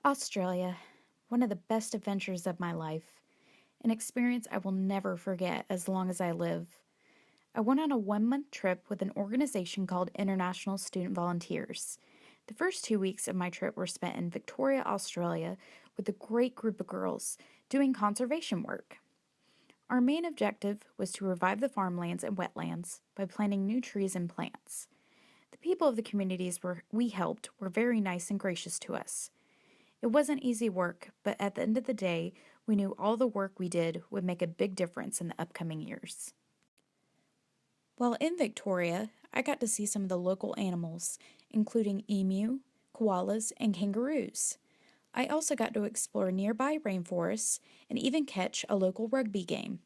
Australia, one of the best adventures of my life, an experience I will never forget as long as I live. I went on a 1 month trip with an organization called International Student Volunteers. The first 2 weeks of my trip were spent in Victoria, Australia, with a great group of girls doing conservation work. Our main objective was to revive the farmlands and wetlands by planting new trees and plants. The people of the communities we helped were very nice and gracious to us. It wasn't easy work, but at the end of the day, we knew all the work we did would make a big difference in the upcoming years. While in Victoria, I got to see some of the local animals, including emu, koalas, and kangaroos. I also got to explore nearby rainforests and even catch a local rugby game.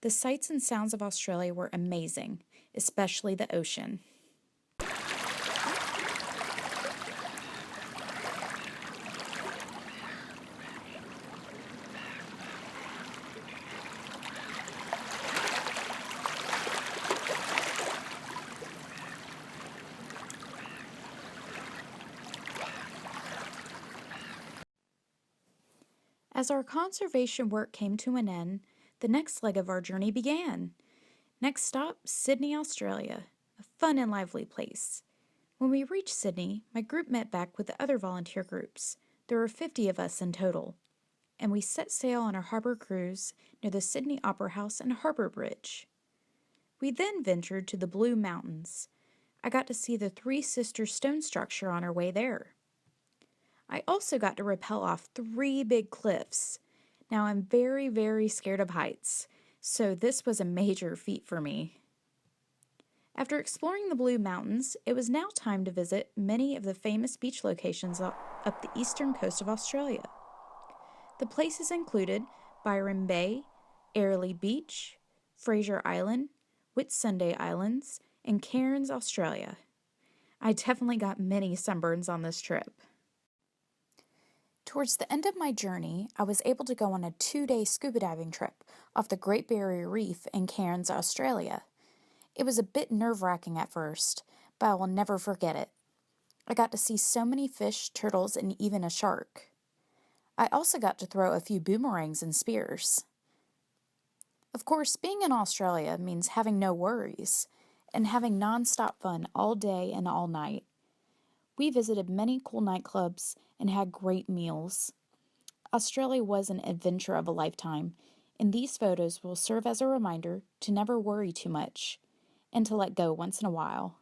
The sights and sounds of Australia were amazing, especially the ocean. As our conservation work came to an end, the next leg of our journey began. Next stop, Sydney, Australia, a fun and lively place. When we reached Sydney, my group met back with the other volunteer groups. There were 50 of us in total, and we set sail on our harbor cruise near the Sydney Opera House and Harbour Bridge. We then ventured to the Blue Mountains. I got to see the Three Sisters stone structure on our way there. I also got to rappel off 3 big cliffs. Now I'm very, very scared of heights, so this was a major feat for me. After exploring the Blue Mountains, it was now time to visit many of the famous beach locations up the eastern coast of Australia. The places included Byron Bay, Airlie Beach, Fraser Island, Whitsunday Islands, and Cairns, Australia. I definitely got many sunburns on this trip. Towards the end of my journey, I was able to go on a 2-day scuba diving trip off the Great Barrier Reef in Cairns, Australia. It was a bit nerve-wracking at first, but I will never forget it. I got to see so many fish, turtles, and even a shark. I also got to throw a few boomerangs and spears. Of course, being in Australia means having no worries and having non-stop fun all day and all night. We visited many cool nightclubs and had great meals. Australia was an adventure of a lifetime, and these photos will serve as a reminder to never worry too much and to let go once in a while.